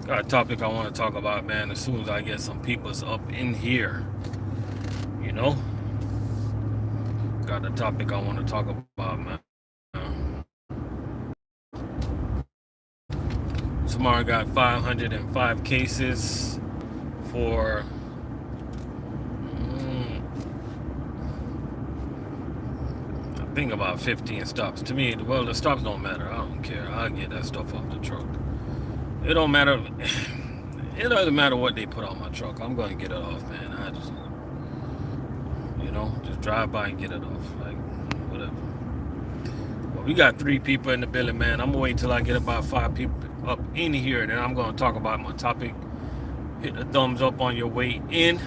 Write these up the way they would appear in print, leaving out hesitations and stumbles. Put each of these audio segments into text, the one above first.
Got a topic I want to talk about, man, as soon as I get some people's up in here. You know? Got a topic I want to talk about, man. Tomorrow got 505 cases for I think about 15 stops. To me, well, the stops don't matter. I don't care. I'll get that stuff off the truck. It don't matter. It doesn't matter what they put on my truck. I'm going to get it off, man. I just, just drive by and get it off. Like, whatever. Well, we got 3 people in the building, man. I'm going to wait till I get about 5 people up in here. Then I'm going to talk about my topic. Hit the thumbs up on your way in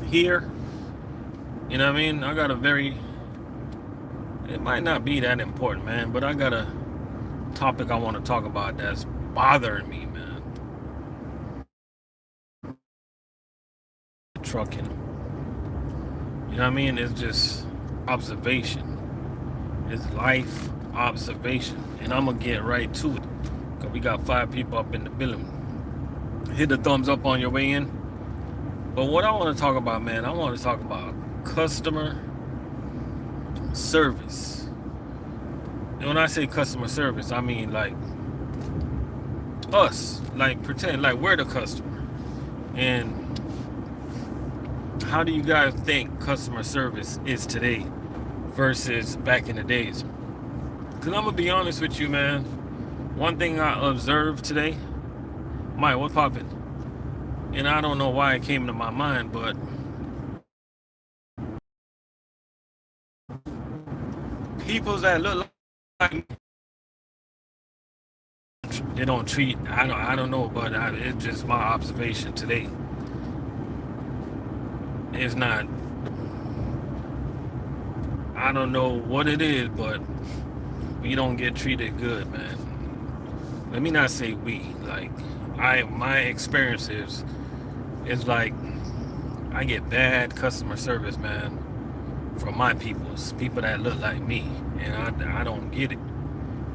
here. You know what I mean? I got a very... It might not be that important, man, but I got a topic I want to talk about that's bothering me, man. Trucking. You know what I mean? It's just observation. It's life observation. And I'm going to get right to it. Because we got 5 people up in the building. Hit the thumbs up on your way in. But what I want to talk about, man, I want to talk about customer service. And when I say customer service, I mean like us. Like pretend like we're the customer. And how do you guys think customer service is today versus back in the days? Because I'm going to be honest with you, man. One thing I observed today, Mike, what's poppin'? And I don't know why it came to my mind, but people that look like me, they don't treat, I don't know, but it's just my observation today. It's not, I don't know what it is, but we don't get treated good, man. Let me not say we, like, my experience is like, I get bad customer service, man, from my people that look like me, and I don't get it.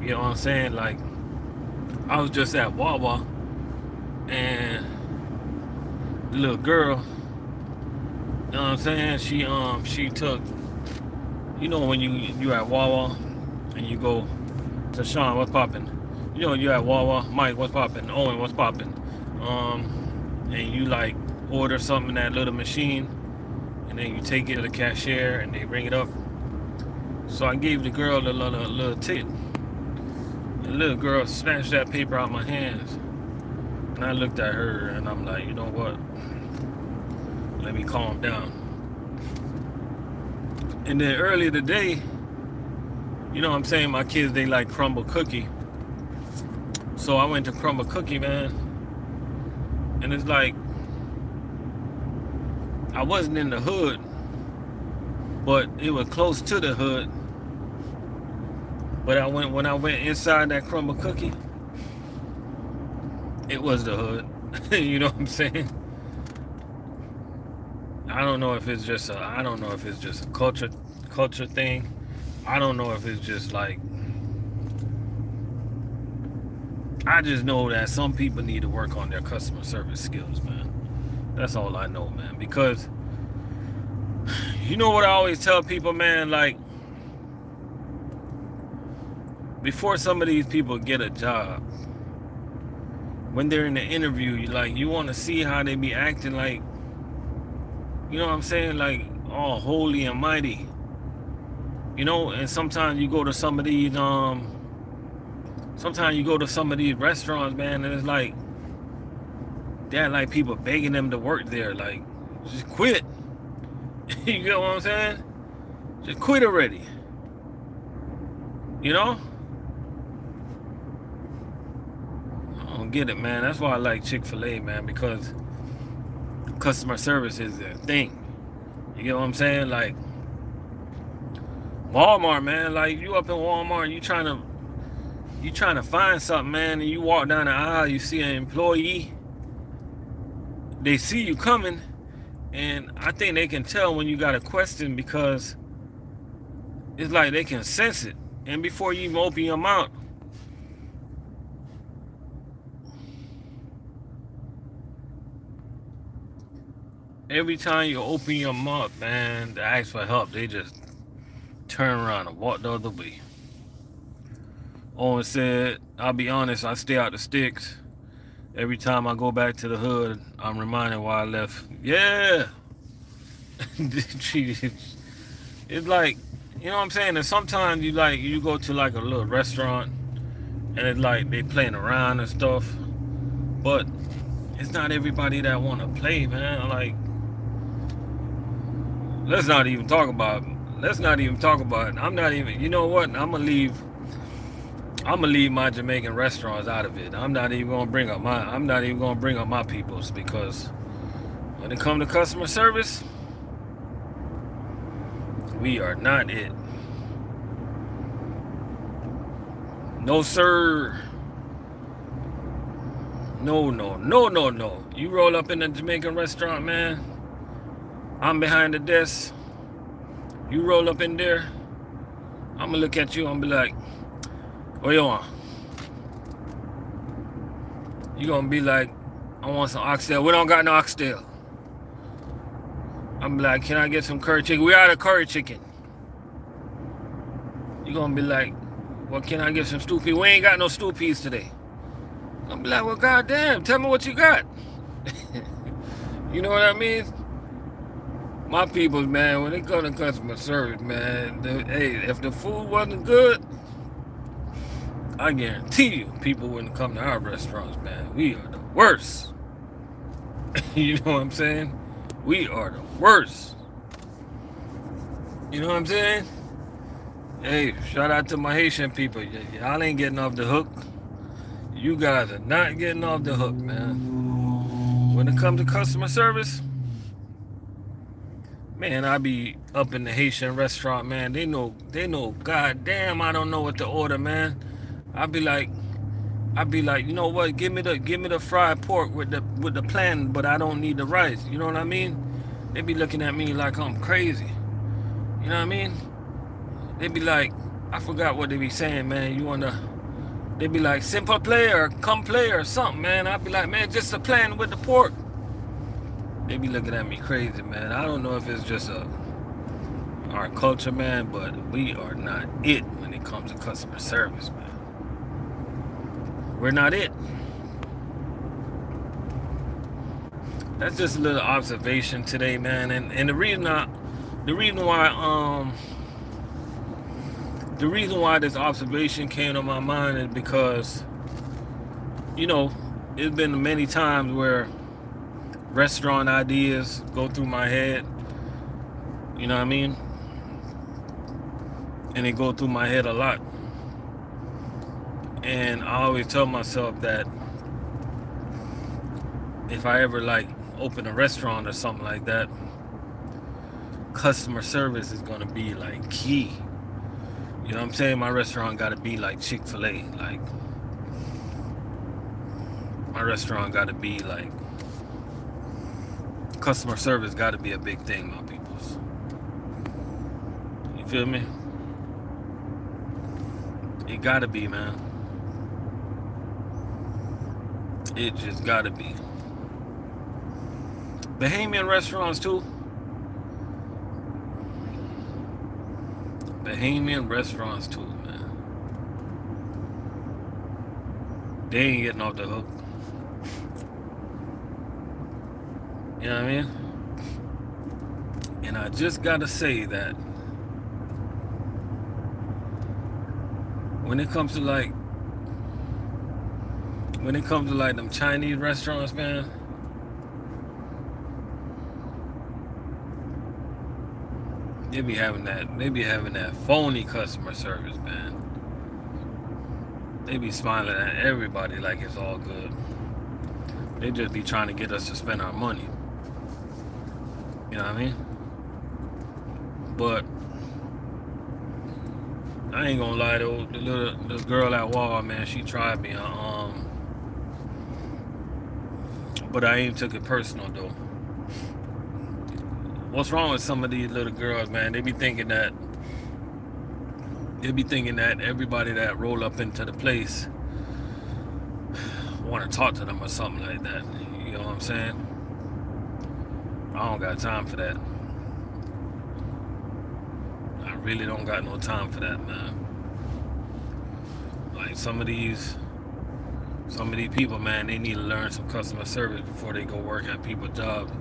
You know what I'm saying? Like, I was just at Wawa, and the little girl, you know what I'm saying? She took, you know, when you at Wawa and you go to Sean, what's poppin'? You know, you at Wawa, Mike, what's poppin'? Owen, what's poppin'? And you like order something in that little machine, and then you take it to the cashier and they bring it up. So I gave the girl a little ticket. The little girl snatched that paper out of my hands, and I looked at her and I'm like, you know what? Let me calm down. And then earlier today, you know what I'm saying, my kids, they like crumble cookie. So I went to crumble cookie, man. And it's like, I wasn't in the hood, but it was close to the hood. But when I went inside that crumble cookie, it was the hood. You know what I'm saying? I don't know if it's just a culture thing. I don't know if it's just like, I just know that some people need to work on their customer service skills, man. That's all I know, man. Because you know what I always tell people, man, like, before some of these people get a job, when they're in the interview, you want to see how they be acting, like, you know what I'm saying, like, all holy and mighty, you know. And sometimes you go to some of these restaurants, man, and it's like they're like people begging them to work there, like, just quit. You get what I'm saying? Just quit already, you know. I don't get it, man. That's why I like Chick-fil-A, man, because customer service is their thing. You get what I'm saying? Like Walmart, man, like, you up in Walmart, you trying to find something, man, and you walk down the aisle, you see an employee, they see you coming, and I think they can tell when you got a question, because it's like they can sense it. And before you even open your mouth, Every time you open your mouth, man, to ask for help, they just turn around and walk the other way. Owen said, I'll be honest, I stay out the sticks. Every time I go back to the hood, I'm reminded why I left. Yeah. It's like, you know what I'm saying? And sometimes you go to like a little restaurant and it's like they playing around and stuff. But it's not everybody that wanna play, man. Like, let's not even talk about let's not even talk about it. I'm not even, you know what? I'm gonna leave my Jamaican restaurants out of it. I'm not even gonna bring up my peoples, because when it comes to customer service, we are not it. No sir. No, no, no, no, no. You roll up in a Jamaican restaurant, man. I'm behind the desk. You roll up in there. I'm gonna look at you and be like, what you want? You gonna be like, I want some oxtail. We don't got no oxtail. I'm like, can I get some curry chicken? We out of curry chicken. You gonna be like, well, can I get some stew peas? We ain't got no stew peas today. I'm be like, well, goddamn, tell me what you got. You know what I mean? My peoples, man, when it comes to customer service, man, hey, if the food wasn't good, I guarantee you, people wouldn't come to our restaurants, man. We are the worst. You know what I'm saying? We are the worst. You know what I'm saying? Hey, shout out to my Haitian people. Y'all ain't getting off the hook. You guys are not getting off the hook, man. When it comes to customer service, man, I be up in the Haitian restaurant, man. They know, goddamn, I don't know what to order, man. I'd be like, you know what? Give me the fried pork with the plan, but I don't need the rice. You know what I mean? They be looking at me like I'm crazy. You know what I mean? They be like, I forgot what they be saying, man. They be like, simple play or come play or something, man. I'd be like, man, just a plan with the pork. They be looking at me crazy, man. I don't know if it's just our culture, man, but we are not it when it comes to customer service, man. We're not it. That's just a little observation today, man. And the reason why this observation came to my mind is because, you know, it's been many times where restaurant ideas go through my head. You know what I mean? And they go through my head a lot. And I always tell myself that if I ever like open a restaurant or something like that, customer service is gonna be like key. You know what I'm saying? My restaurant gotta be like Chick-fil-A. Like, my restaurant gotta be like, customer service gotta be a big thing, my peoples. You feel me? It gotta be, man. It just gotta be. Bahamian restaurants too. Bahamian restaurants too, man. They ain't getting off the hook. You know what I mean? And I just gotta say that when it comes to like them Chinese restaurants, man, they be having that phony customer service, man. They be smiling at everybody like it's all good. They just be trying to get us to spend our money. You know what I mean? But I ain't gonna lie though, the girl at Walmart, man, she tried me. But I ain't took it personal though. What's wrong with some of these little girls, man? They be thinking that everybody that roll up into the place want to talk to them or something like that. You know what I'm saying? I don't got time for that. I really don't got no time for that, man. Like some of these people, man, they need to learn some customer service before they go work at people's jobs.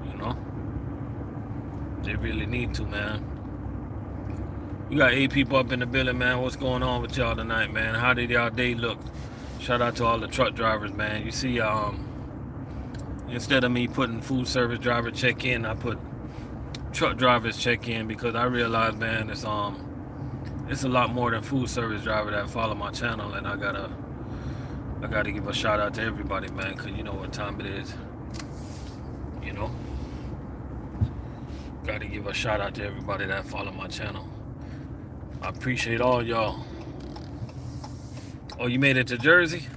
You know, they really need to, man. You got 8 people up in the building, man. What's going on with y'all tonight, man? How did y'all day look? Shout out to all the truck drivers, man. You see, instead of me putting food service driver check in, I put truck drivers check in because I realize, man, it's a lot more than food service driver that follow my channel, and I gotta give a shout out to everybody, man, because you know what time it is. You know, gotta give a shout out to everybody that follow my channel. I appreciate all y'all. Oh, you made it to Jersey?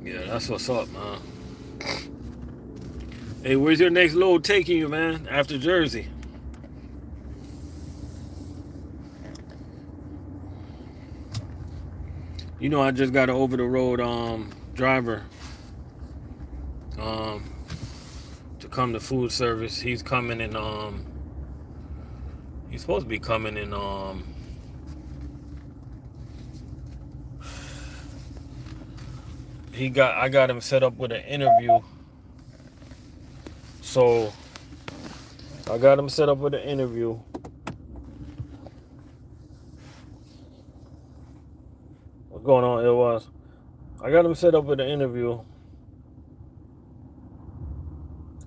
Yeah, that's what's up, man. Hey, where's your next load taking you, man, after Jersey? You know, I just got an over-the-road driver to come to food service. He's coming in he's supposed to be coming in I got him set up with an interview. So I got him set up with an interview. What's going on? It was. I got him set up with an interview.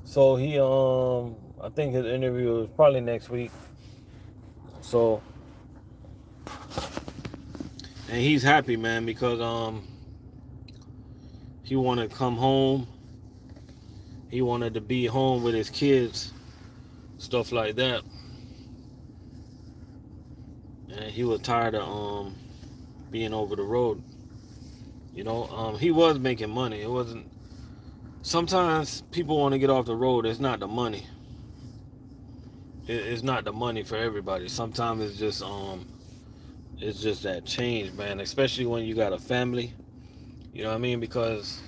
So he I think his interview is probably next week. So and he's happy, man, because he wanted to come home. He wanted to be home with his kids, stuff like that. And he was tired of being over the road. You know, he was making money. It wasn't. Sometimes people want to get off the road. It's not the money. It's not the money for everybody. Sometimes it's just that change, man. Especially when you got a family. You know what I mean? Because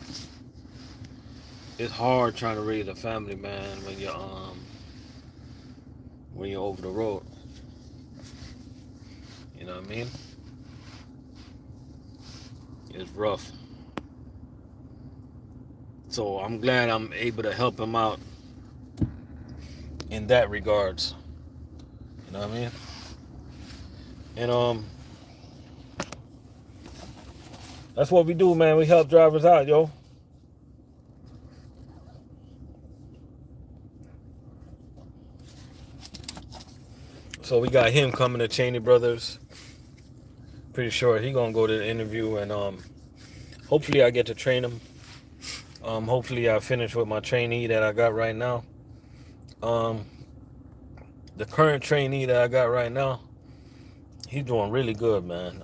it's hard trying to raise a family, man, when you're over the road. You know what I mean? It's rough. So I'm glad I'm able to help him out in that regards. You know what I mean? And that's what we do, man. We help drivers out, yo. So we got him coming to Cheney Brothers. Pretty sure he gonna go to the interview, and hopefully I get to train him. Hopefully I finish with my trainee that I got right now. The current trainee that I got right now, he's doing really good, man.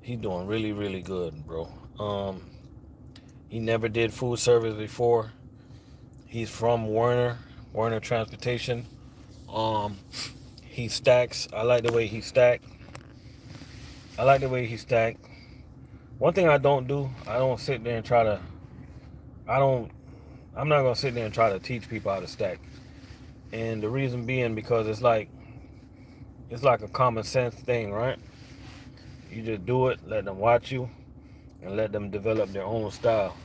He's doing really, really good, bro. He never did food service before. He's from Werner Transportation. He stacks. I like the way he stack. One thing I don't do, I don't sit there and try to, I'm not going to sit there and try to teach people how to stack. And the reason being because it's like a common sense thing, right? You just do it, let them watch you, and let them develop their own style.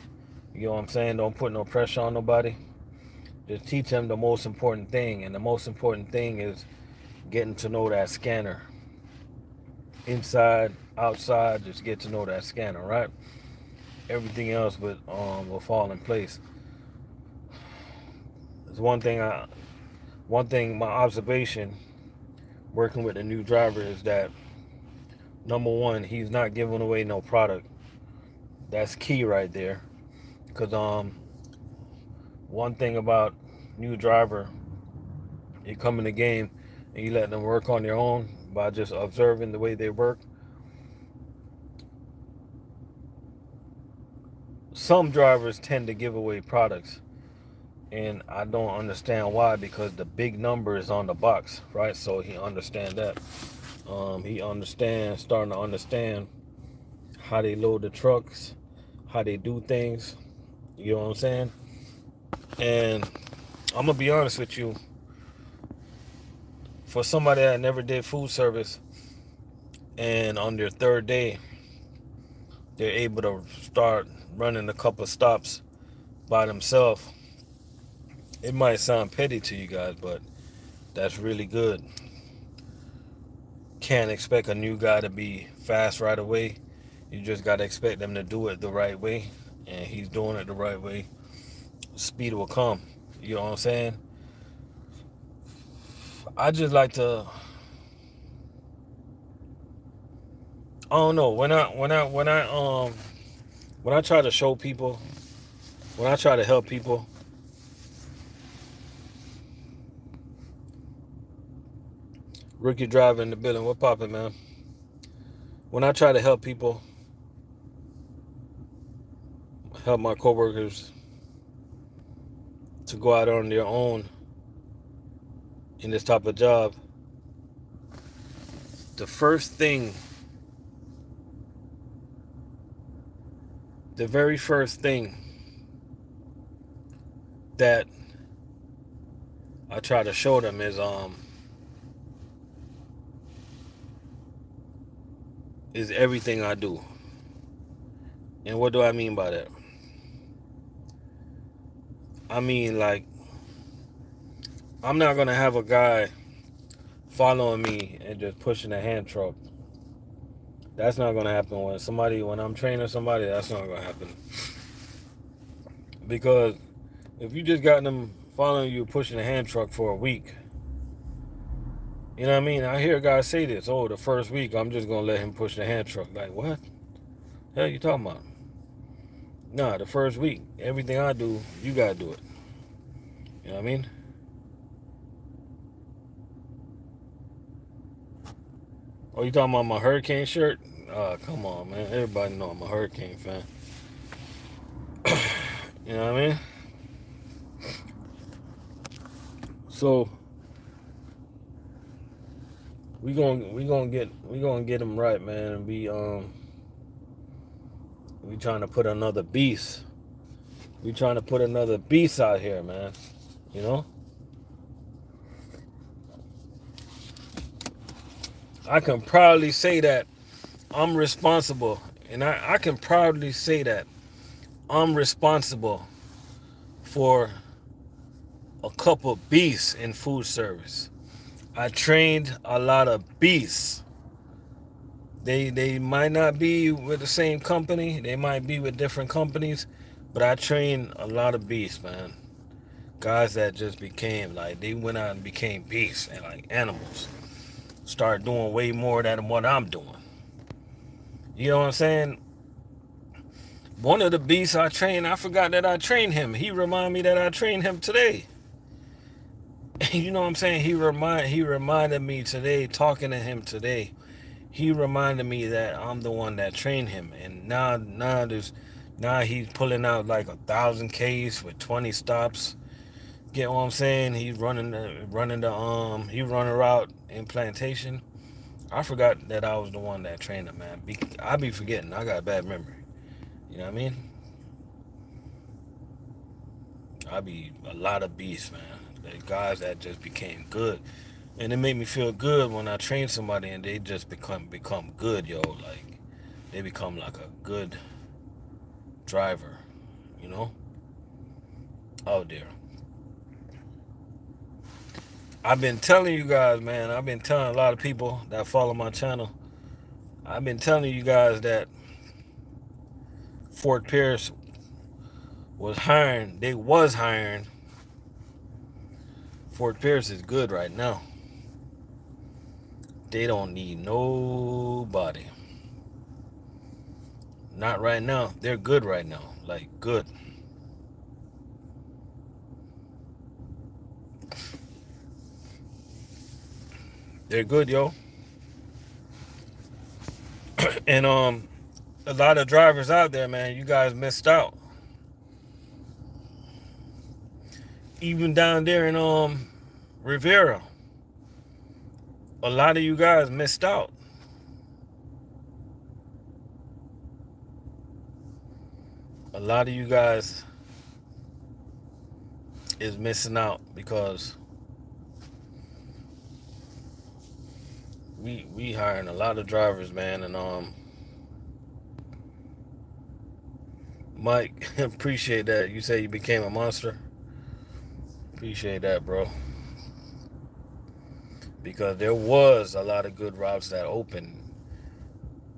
You know what I'm saying? Don't put no pressure on nobody. Just teach them the most important thing. And the most important thing is getting to know that scanner. Inside, outside, just get to know that scanner, right? Everything else will fall in place. There's one thing, my observation working with a new driver is that, number one, he's not giving away no product. That's key right there. Because one thing about new driver, you come in the game and you let them work on their own by just observing the way they work. Some drivers tend to give away products. And I don't understand why, because the big number is on the box, right? So he understand that. Starting to understand how they load the trucks, how they do things. You know what I'm saying? And I'm gonna be honest with you. For somebody that never did food service, and on their third day, they're able to start running a couple of stops by themselves. It might sound petty to you guys, but that's really good. Can't expect a new guy to be fast right away. You just got to expect them to do it the right way. And he's doing it the right way. Speed will come. You know what I'm saying? I just like to, I don't know, when I try to show people, when I try to help people, Rookie Driver in the building, what poppin', man? When I try to help people, help my coworkers to go out on their own in this type of job, the first thing, the very first thing that I try to show them is everything I do. And what do I mean by that? I mean, like, I'm not gonna have a guy following me and just pushing a hand truck. That's not gonna happen when I'm training somebody. That's not gonna happen, because if you just got them following you pushing a hand truck for a week, you know what I mean? I hear guys say this, oh, the first week I'm just gonna let him push the hand truck. Like, what the hell you talking about? Nah, the first week, everything I do, you gotta do it. You know what I mean? Oh, you talking about my Hurricane shirt? Come on, man. Everybody know I'm a Hurricane fan. You know what I mean? So we gonna get them right, man. And we trying to put another beast. We trying to put another beast out here, man. You know? I can proudly say that I'm responsible, and I can proudly say that I'm responsible for a couple beasts in food service. I trained a lot of beasts. They might not be with the same company. They might be with different companies, but I trained a lot of beasts, man. Guys that just became like, they went out and became beasts and like animals. Start doing way more than what I'm doing. You know what I'm saying? One of the beasts I trained, I forgot that I trained him. He reminded me that I trained him today. You know what I'm saying? He reminded me today, talking to him today. He reminded me that I'm the one that trained him. And now he's pulling out like 1,000 Ks with 20 stops. Get what I'm saying? He's running a route in Plantation. I forgot that I was the one that trained him, man. I be forgetting. I got a bad memory. You know what I mean? I be a lot of beasts, man. The guys that just became good. And it made me feel good when I train somebody and they just become good, yo. Like, they become like a good driver, you know? Oh, dear. I've been telling you guys, man. I've been telling a lot of people that follow my channel. I've been telling you guys that Fort Pierce was hiring. They was hiring. Fort Pierce is good right now. They don't need nobody. Not right now. They're good right now. Like, good. They're good, yo. And a lot of drivers out there, man, you guys missed out. even down there in Rivera, a lot of you guys missed out. A lot of you guys is missing out because we hiring a lot of drivers, man, and Mike, appreciate that. You say you became a monster. Appreciate that, bro. Because there was a lot of good routes that opened.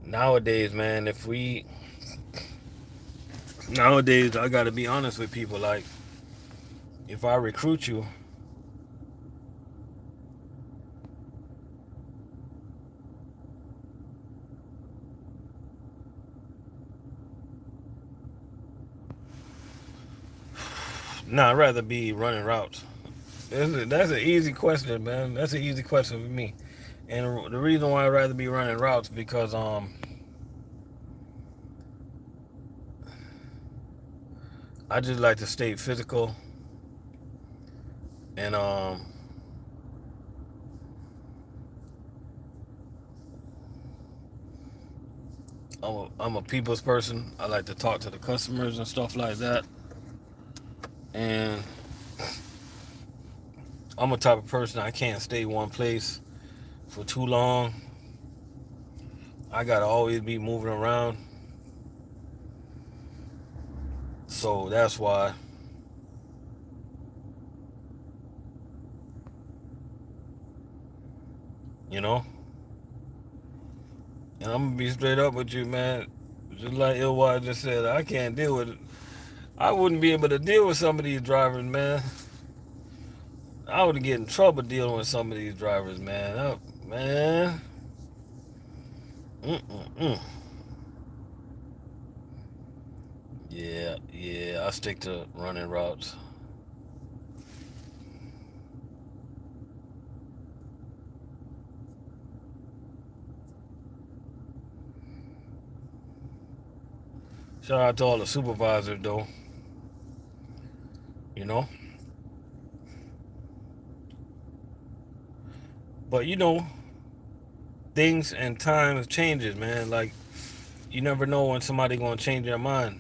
Nowadays, man, nowadays, I gotta be honest with people. Like, if I recruit you, I'd rather be running routes. That's an easy question, man. That's an easy question for me. And the reason why I'd rather be running routes because I just like to stay physical and I'm a people's person. I like to talk to the customers and stuff like that. And I'm a type of person I can't stay one place for too long. I gotta always be moving around. So that's why, you know. And I'm gonna be straight up with you, man. Just like Ilwa just said, I can't deal with it. I wouldn't be able to deal with some of these drivers, man. I would get in trouble dealing with some of these drivers, man. Man. Mm-mm-mm. Yeah, I stick to running routes. Shout out to all the supervisors, though. You know? But, things and times changes, man. Like, you never know when somebody gonna change their mind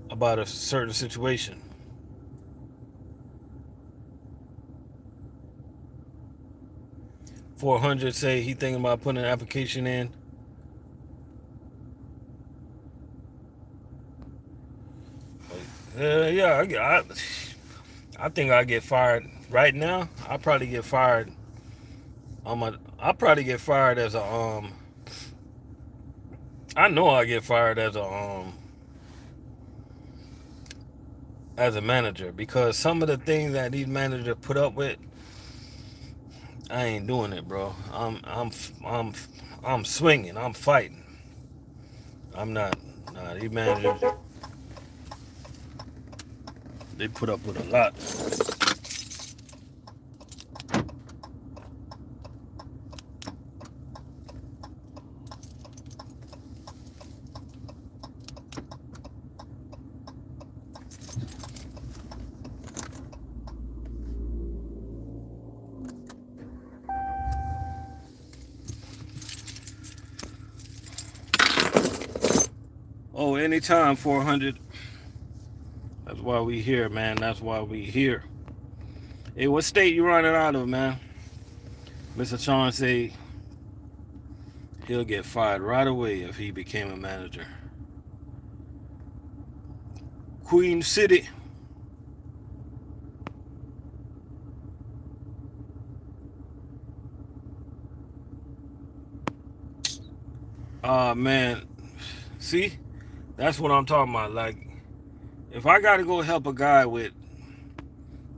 about a certain situation. $400 say he thinking about putting an application in. Yeah, I think I get fired right now. I probably get fired. I probably get fired as a I know I get fired as a manager because some of the things that these managers put up with, I ain't doing it, bro. I'm swinging. I'm fighting. I'm not. Nah, these managers, they put up with a lot. Oh, anytime 400. That's why we here, man. That's why we here. Hey, what state you running out of, man? Mr. Sean say he'll get fired right away if he became a manager. Queen City. Man. See? That's what I'm talking about. Like, if I gotta go help a guy with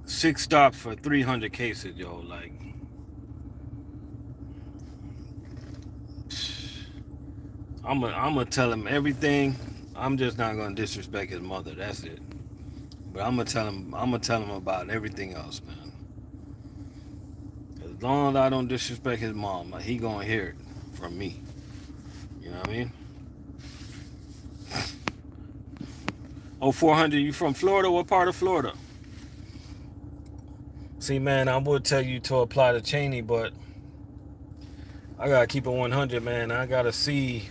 6 stops for 300 cases, yo, like, I'm gonna tell him everything. I'm just not gonna disrespect his mother. That's it. But I'm gonna tell him about everything else, man. As long as I don't disrespect his mom, he gonna hear it from me. You know what I mean? Oh, 400. You from Florida? What part of Florida? See, man, I would tell you to apply to Cheney, but I gotta keep it 100, man. I gotta see.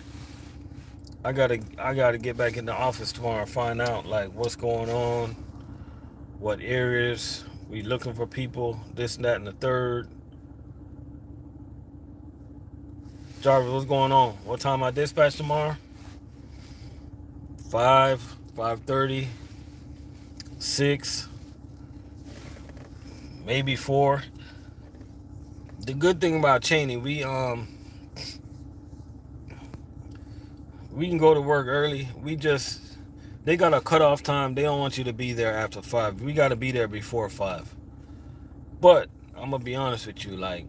I gotta get back in the office tomorrow and find out like what's going on, what areas we looking for people, this and that and the third. Jarvis, what's going on? What time I dispatch tomorrow? 5, 5:30, 6, maybe 4. The good thing about Cheney, we can go to work early. They got a cutoff time. They don't want you to be there after 5. We got to be there before 5. But I'm gonna be honest with you, like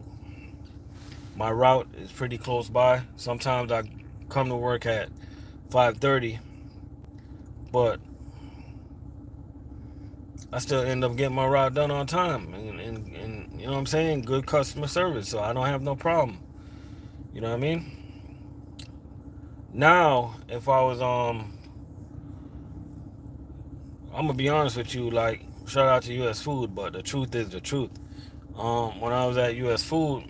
my route is pretty close by. Sometimes I come to work at 5:30, but I still end up getting my route done on time, and you know what I'm saying? Good customer service, so I don't have no problem. You know what I mean? Now, if I was I'm gonna be honest with you, like shout out to US Food, but the truth is the truth. When I was at US Food,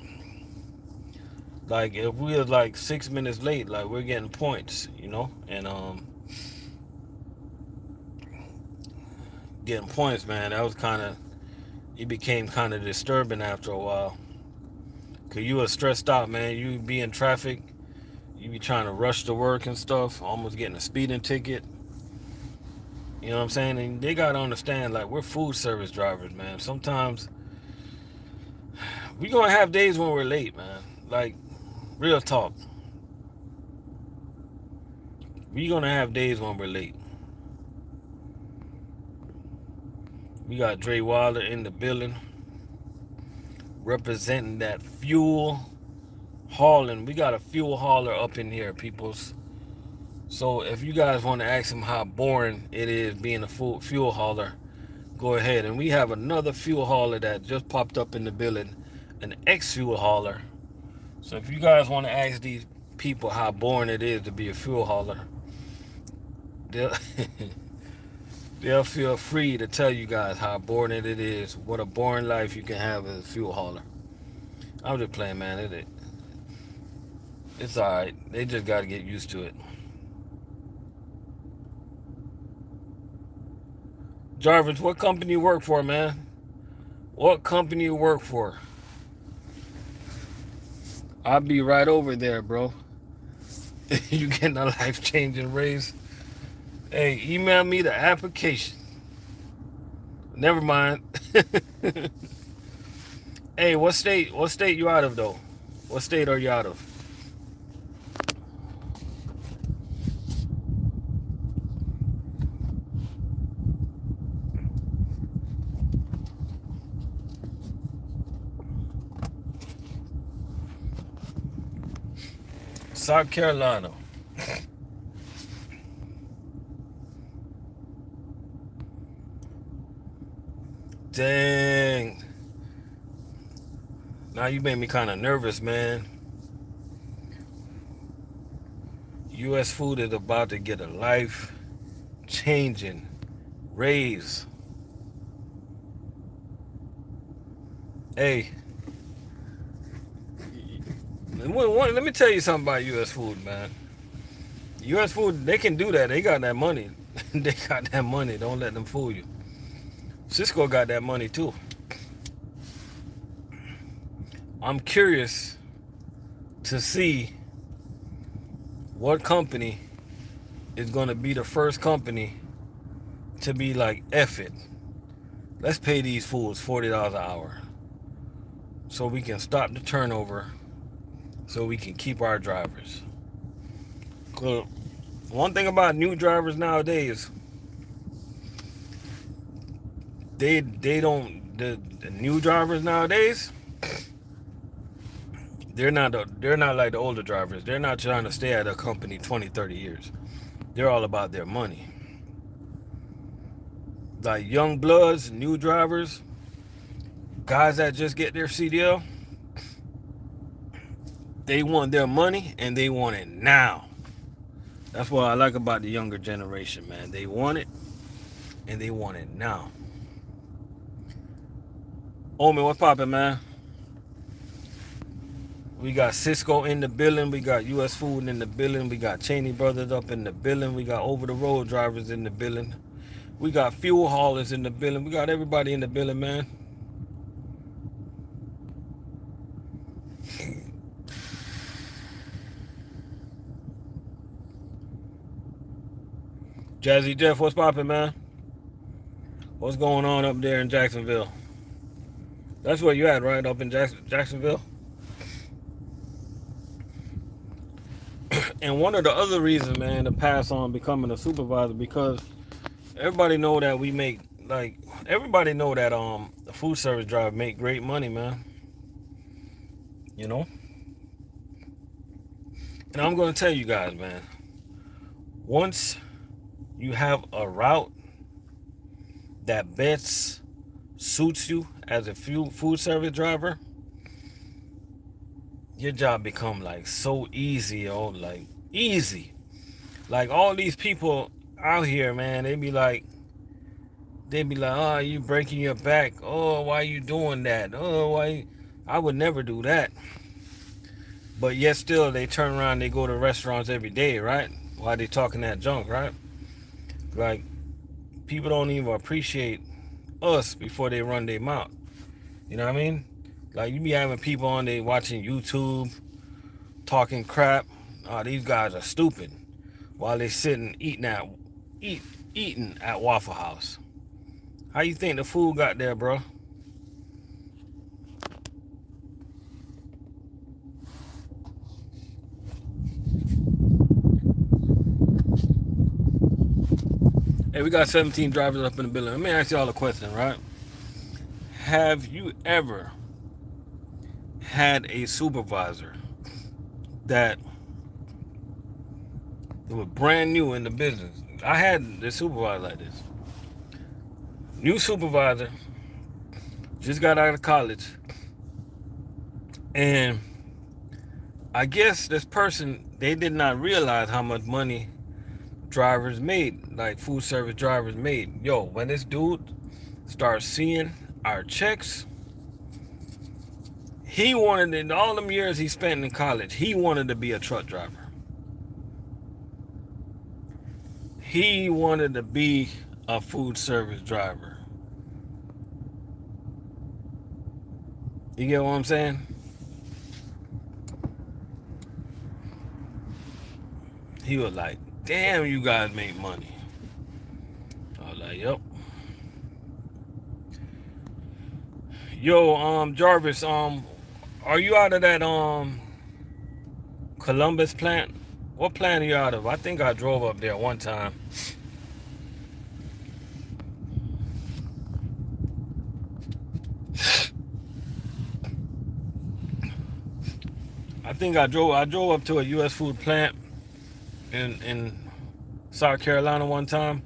like if we was like 6 minutes late, like we're getting points, you know, and getting points, man, that was it became kind of disturbing after a while. Cause you were stressed out, man. You be in traffic, you be trying to rush to work and stuff, almost getting a speeding ticket. You know what I'm saying? And they gotta understand, like we're food service drivers, man. Sometimes we gonna have days when we're late, man. Like real talk. We gonna have days when we're late. We got Dre Wilder in the building, representing that fuel hauling. We got a fuel hauler up in here, peoples. So if you guys want to ask him how boring it is being a fuel hauler, go ahead. And we have another fuel hauler that just popped up in the building, an ex-fuel hauler. So if you guys want to ask these people how boring it is to be a fuel hauler, they'll they'll feel free to tell you guys how boring it is, what a boring life you can have as a fuel hauler. I'm just playing, man. It's alright. They just got to get used to it. Jarvis, what company you work for, man? What company you work for? I'll be right over there, bro. You getting a life-changing raise? Hey, email me the application. Never mind. Hey, what state you out of though? What state are you out of? South Carolina. Dang. Now you made me kind of nervous, man. US Food is about to get a life-changing raise. Hey, let me tell you something about US Food, man. US Food, they can do that. They got that money. They got that money. Don't let them fool you. Cisco got that money too. I'm curious to see what company is going to be the first company to be like, F it. Let's pay these fools $40 an hour so we can stop the turnover, so we can keep our drivers. Cause one thing about new drivers nowadays, they don't, the new drivers nowadays, they're not like the older drivers. They're not trying to stay at a company 20, 30 years. They're all about their money. Like young bloods, new drivers, guys that just get their CDL, they want their money and they want it now. That's what I like about the younger generation, man. They want it and they want it now. Oh man, what's poppin', man? We got Cisco in the building. We got U.S. Food in the building. We got Cheney Brothers up in the building. We got over the road drivers in the building. We got fuel haulers in the building. We got everybody in the building, man. Jazzy Jeff, what's poppin', man? What's going on up there in Jacksonville? That's where you at, right? Up in Jacksonville? And one of the other reasons, man, to pass on becoming a supervisor, because everybody know that we make, like, everybody know that the food service driver make great money, man. You know? And I'm going to tell you guys, man, once you have a route that best suits you as a food service driver, your job become like so easy, yo, like easy. Like all these people out here, man, they be like, oh, you breaking your back. Oh, why you doing that? Oh, why? I would never do that. But yet still, they turn around, they go to restaurants every day, right? Why they talking that junk, right? Like, people don't even appreciate us before they run their mouth. You know what I mean? Like, you be having people on there watching YouTube, talking crap. Oh, these guys are stupid. While they sitting eating at Waffle House. How you think the food got there, bro? Hey, we got 17 drivers up in the building. Let me ask y'all a question, right? Have you ever had a supervisor that was brand new in the business? I had this supervisor like this. New supervisor, just got out of college, and I guess this person, they did not realize how much money drivers made, like food service drivers made. Yo, when this dude starts seeing our checks, he wanted, in all them years he spent in college, he wanted to be a truck driver. He wanted to be a food service driver. You get what I'm saying? He was like, damn, you guys make money. I was like, yep. Yo, Jarvis, are you out of that Columbus plant? What plant are you out of? I think I drove up there one time. I think I drove up to a U.S. food plant in South Carolina one time.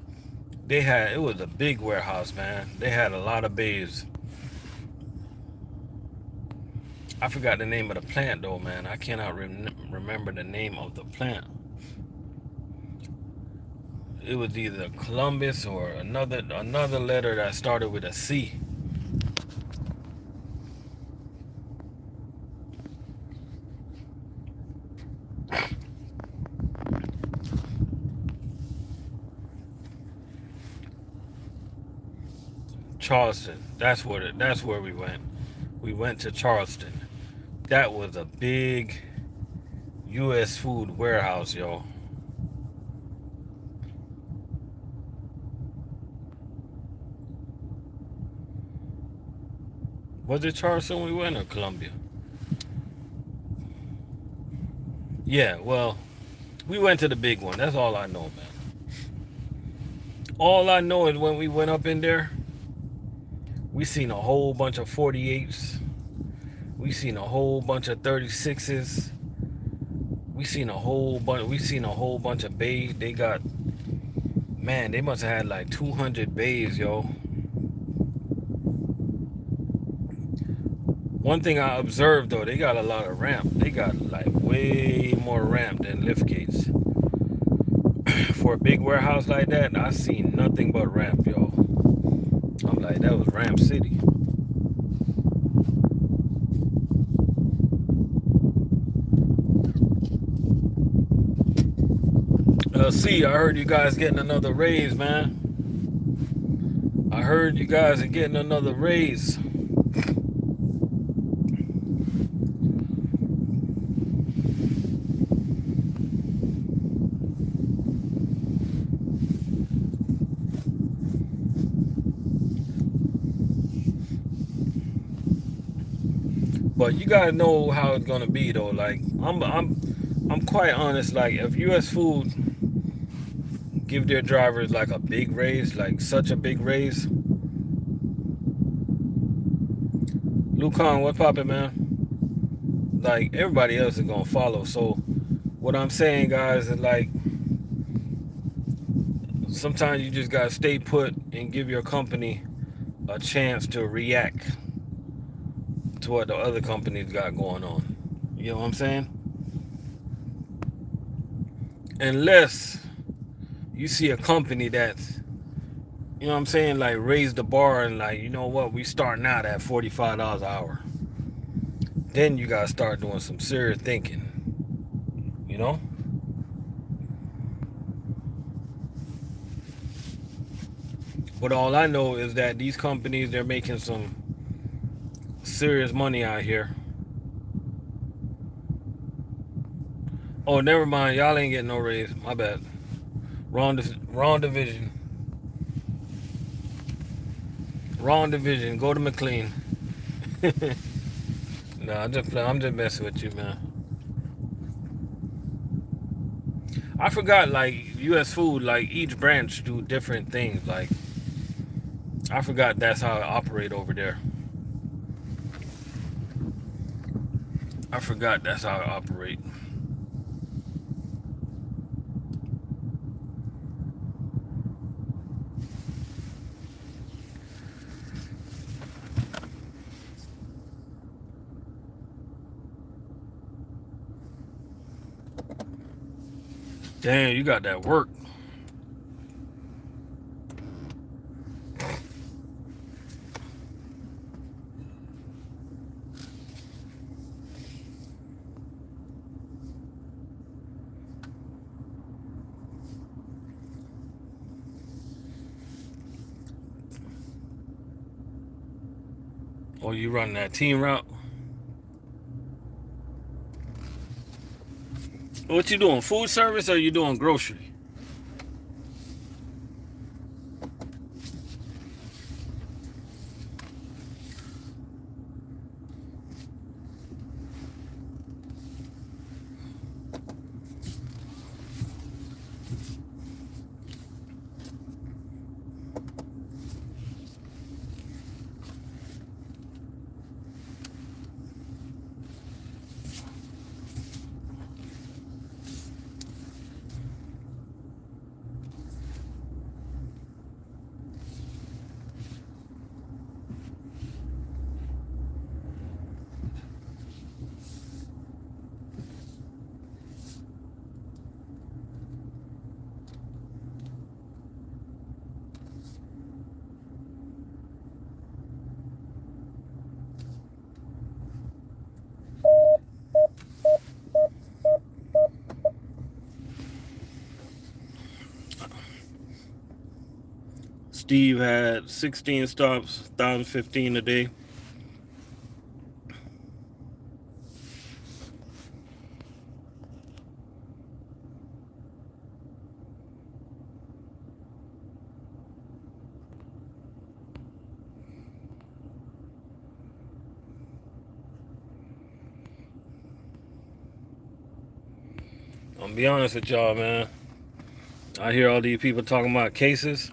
It was a big warehouse, man. They had a lot of bays. I forgot the name of the plant though, man. I cannot remember the name of the plant. It was either Columbus or another letter that started with a C. Charleston. That's where we went. We went to Charleston. That was a big U.S. food warehouse, yo. Was it Charleston we went or Columbia? Yeah, well, we went to the big one. That's all I know, man. All I know is when we went up in there, we seen a whole bunch of 48s. We seen a whole bunch of 36s. We seen a whole bunch of bays. They got, man, they must have had like 200 bays, yo. One thing I observed though, they got a lot of ramp. They got like way more ramp than lift gates for a big warehouse like that, I seen nothing but ramp, yo. I'm like, that was Ramp City. See, I heard you guys getting another raise, man. I heard you guys are getting another raise. But you gotta know how it's gonna be though. Like I'm quite honest. Like if U.S. Food give their drivers like a big raise, like such a big raise. Lucan, what poppin', man? Like everybody else is gonna follow. So what I'm saying, guys, is like sometimes you just gotta stay put and give your company a chance to react to what the other companies got going on. You know what I'm saying? Unless you see a company that's, you know what I'm saying, like raise the bar and like, you know what, we starting out at $45 an hour. Then you gotta start doing some serious thinking. You know? But all I know is that these companies, they're making some serious money out here. Oh, never mind. Y'all ain't getting no raise. My bad. Wrong division. Wrong division. Go to McLean. No, I'm just messing with you, man. I forgot, like, U.S. Food, like, each branch do different things. Like, I forgot that's how it operate over there. I forgot that's how it operate. Damn, you got that work. Or you running that team route? What you doing? Food service or you doing grocery? Steve had 16 stops, 1,015 a day. I'm gonna be honest with y'all, man. I hear all these people talking about cases.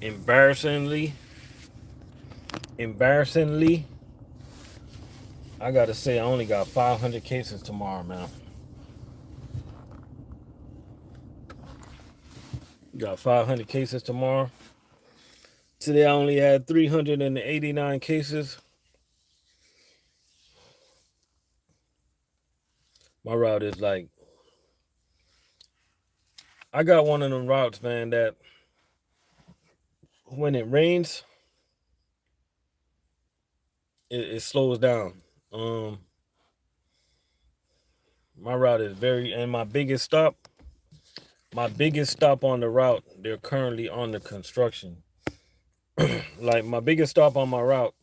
Embarrassingly, I gotta say I only got 500 cases tomorrow, man. Got 500 cases tomorrow. Today I only had 389 cases. My route is like I got one of them routes, man, that when it rains, it slows down. Um, my route is very, and my biggest stop on the route, they're currently on the construction. Like my biggest stop on my route,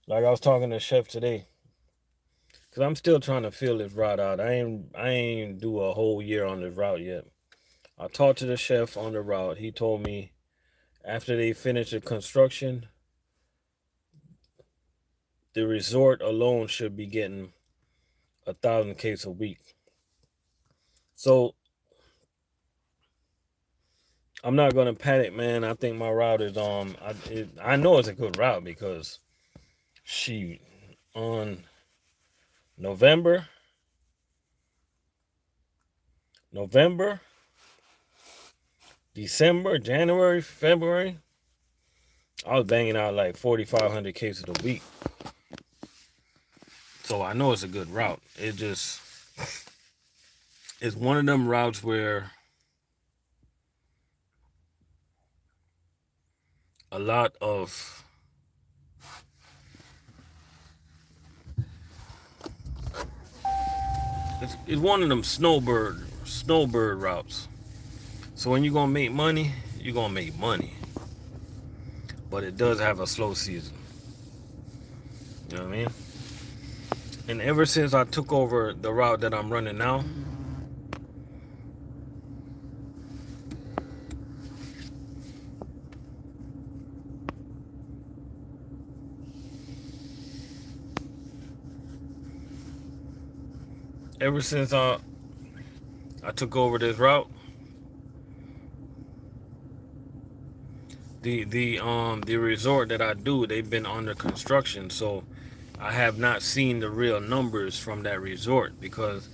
like I was talking to Chef today, cause I'm still trying to fill this route out. I ain't do a whole year on this route yet. I talked to the chef on the route. He told me after they finish the construction, the resort alone should be getting 1,000 cases a week. So I'm not gonna panic, man. I think my route is I know it's a good route because she on November, November, December, January, February, I was banging out like 4,500 cases a week. So I know it's a good route. It's one of them routes where a lot of it's one of them snowbird routes. So when you're gonna make money, you're gonna make money. But it does have a slow season. You know what I mean? And ever since I took over the route that I'm running now, ever since I took over this route, the resort that I do, they've been under construction, so I have not seen the real numbers from that resort because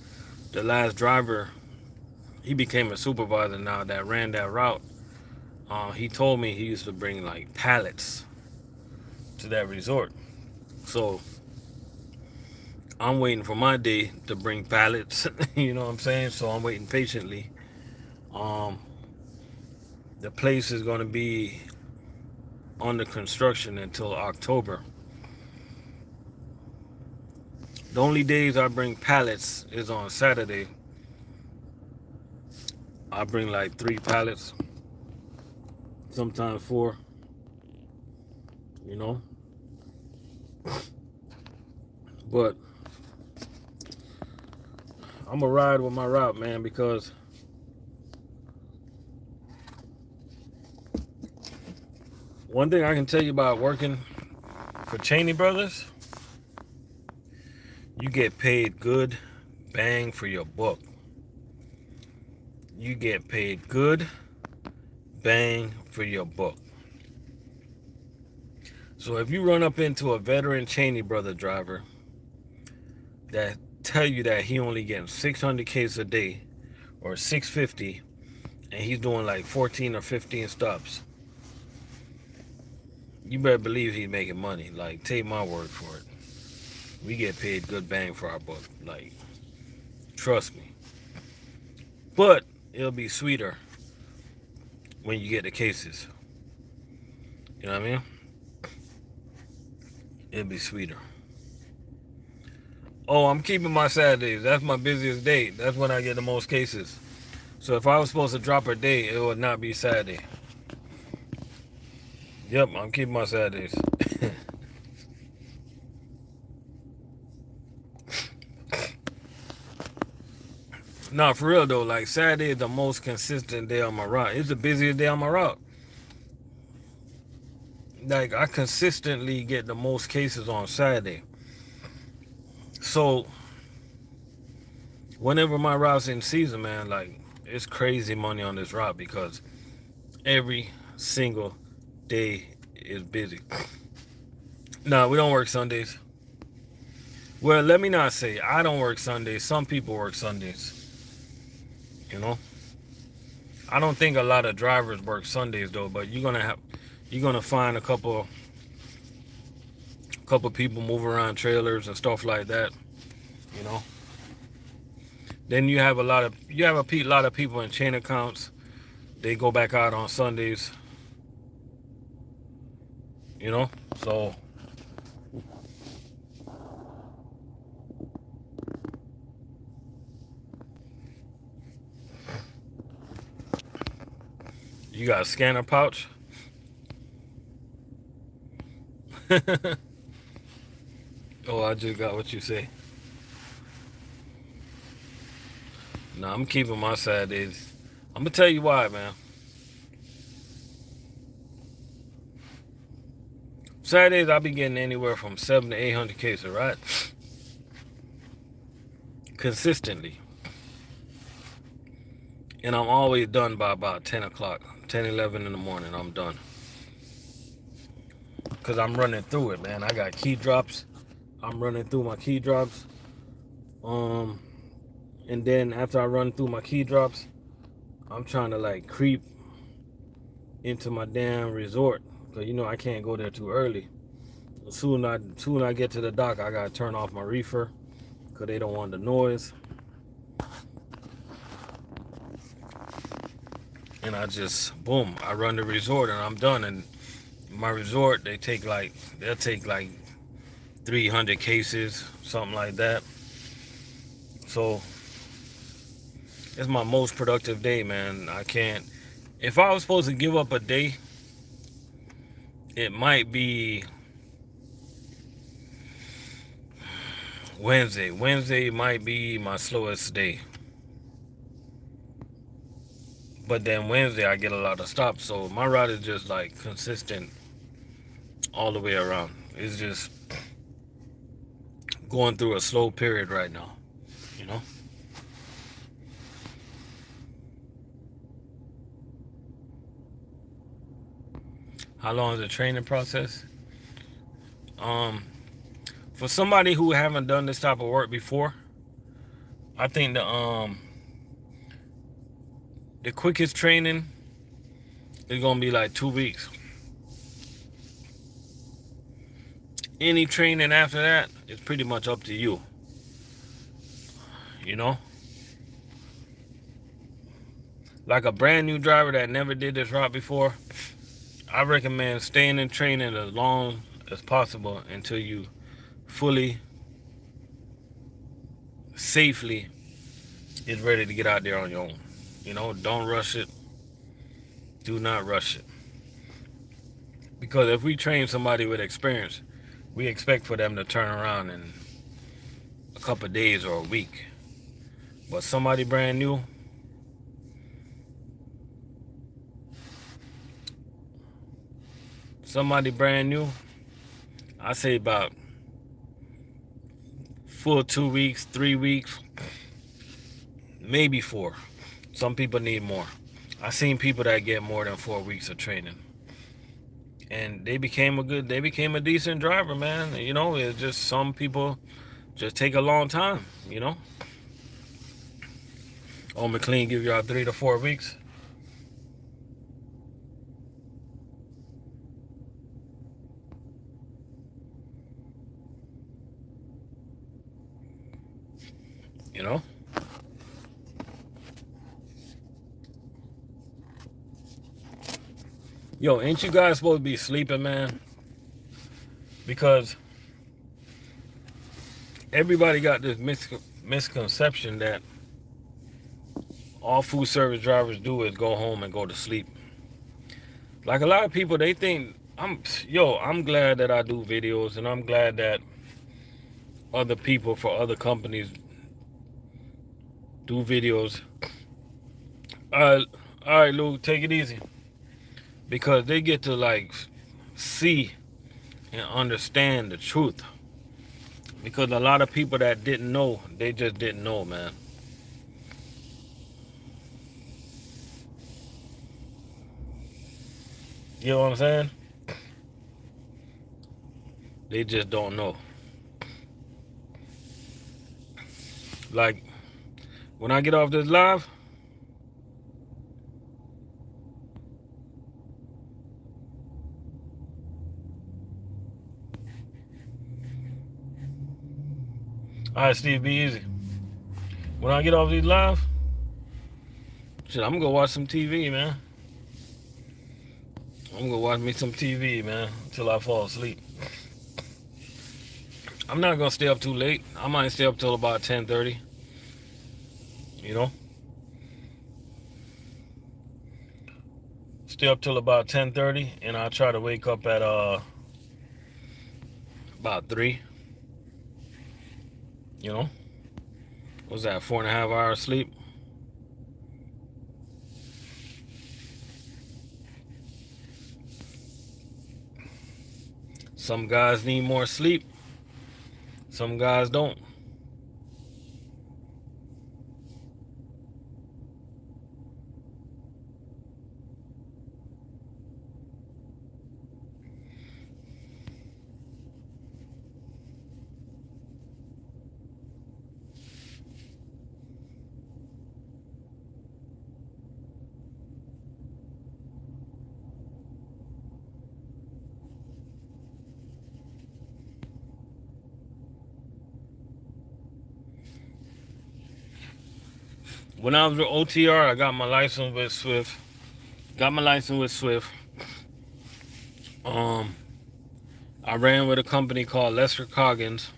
the last driver, he became a supervisor now that ran that route. He told me he used to bring like pallets to that resort. So I'm waiting for my day to bring pallets. You know what I'm saying? So I'm waiting patiently. Um, the place is going to be under construction until October. The only days I bring pallets is on Saturday. I bring like 3 pallets, sometimes 4, you know. But I'm gonna ride with my route, man, because one thing I can tell you about working for Cheney Brothers, you get paid good bang for your buck. You get paid good bang for your buck. So if you run up into a veteran Cheney Brother driver that tell you that he only getting 600 cases a day or 650 and he's doing like 14 or 15 stops, you better believe he's making money. Like, take my word for it. We get paid good bang for our buck. Like, trust me. But it'll be sweeter when you get the cases. You know what I mean? It'll be sweeter. Oh, I'm keeping my Saturdays. That's my busiest day. That's when I get the most cases. So if I was supposed to drop a day, it would not be Saturday. Yep, I'm keeping my Saturdays. Nah, for real though, like Saturday is the most consistent day on my route. It's the busiest day on my route. Like, I consistently get the most cases on Saturday. So whenever my route's in season, man, like, it's crazy money on this route because every single day is busy. No, we don't work Sundays. Well, let me not say I don't work Sundays. Some people work Sundays. You know, I don't think a lot of drivers work Sundays though. But you're gonna find a couple people move around trailers and stuff like that. You know, Then you have lot of people in chain accounts. They go back out on Sundays, you know. So you got a scanner pouch. Oh, I just got what you say. Nah, I'm keeping my Saturdays. I'm gonna tell you why, man. Saturdays I be getting anywhere from 700 to 800 cases, right? Consistently. And I'm always done by about 10 o'clock, 10, 11 in the morning. I'm done. Because I'm running through it, man. I got key drops. I'm running through my key drops. And then after I run through my key drops, I'm trying to like creep into my damn resort. Because you know I can't go there too early. Soon I get to the dock, I gotta turn off my reefer. Because they don't want the noise. And I just, boom, I run the resort and I'm done. And my resort, they'll take like 300 cases, something like that. So it's my most productive day, man. I can't, if I was supposed to give up a day, it might be Wednesday. Wednesday might be my slowest day. But then Wednesday I get a lot of stops. So my route is just like consistent all the way around. It's just going through a slow period right now, you know? How long is the training process? For somebody who haven't done this type of work before, I think the quickest training is gonna be like 2 weeks. Any training after that is pretty much up to you. You know? Like a brand new driver that never did this route before, I recommend staying in training as long as possible until you fully, safely is ready to get out there on your own. You know, don't rush it. Do not rush it. Because if we train somebody with experience, we expect for them to turn around in a couple of days or a week. But somebody brand new, I say about full 2 weeks, 3 weeks, maybe 4. Some people need more. I've seen people that get more than 4 weeks of training. And they became a decent driver, man. You know, it's just some people just take a long time, you know. Oh, McLean give y'all 3 to 4 weeks. You know? Yo, ain't you guys supposed to be sleeping, man? Because everybody got this misconception that all food service drivers do is go home and go to sleep. Like a lot of people, they think, I'm glad that I do videos, and I'm glad that other people for other companies do videos. All right, Luke, take it easy. Because they get to like see and understand the truth. Because a lot of people that didn't know, they just didn't know, man. You know what I'm saying? They just don't know. Like, when I get off this live, all right, Steve, be easy. When I get off these live, shit, I'm gonna go watch some TV, man. I'm gonna watch me some TV, man, until I fall asleep. I'm not gonna stay up too late. I might stay up till about 10:30. You know, stay up till about 10:30, and I'll try to wake up at about 3. You know, what's that? 4.5 hours sleep. Some guys need more sleep. Some guys don't. When I was with OTR, I got my license with Swift. I ran with a company called Lester Coggins.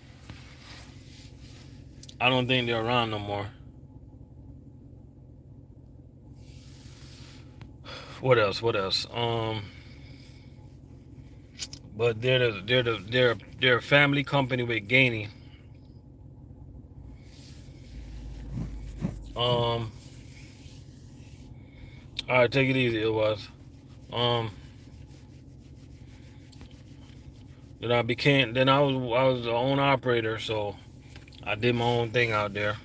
I don't think they're around no more. What else? But they're a family company with Gainey. All right, take it easy. It was. Then I was the own operator, so I did my own thing out there.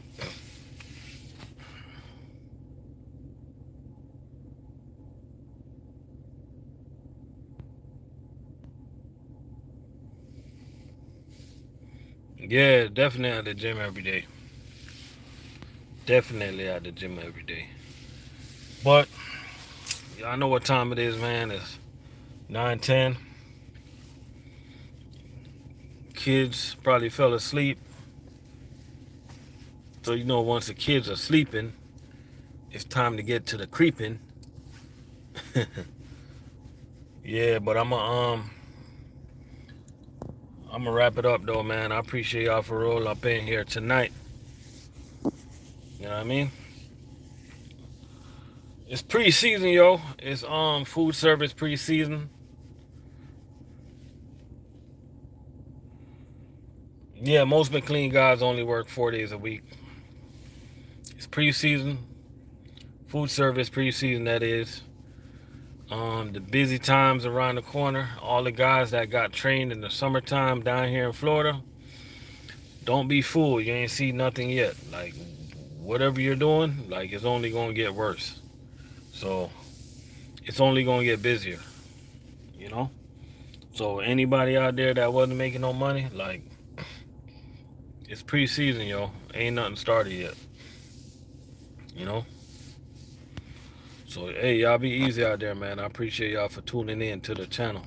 Yeah, definitely at the gym every day. But I know what time it is, man. It's 9:10. Kids probably fell asleep. So you know, once the kids are sleeping, it's time to get to the creeping. Yeah, but I'm gonna wrap it up though, man. I appreciate y'all for rolling up in here tonight. You know what I mean? It's pre-season, yo. It's food service pre-season. Yeah, most McLean guys only work 4 days a week. It's pre-season. Food service pre-season, that is. The busy times around the corner. All the guys that got trained in the summertime down here in Florida, don't be fooled. You ain't see nothing yet. Like, whatever you're doing, like, it's only going to get worse. So, it's only going to get busier. You know? So, anybody out there that wasn't making no money, like, it's pre-season, yo. Ain't nothing started yet. You know? So, hey, y'all be easy out there, man. I appreciate y'all for tuning in to the channel.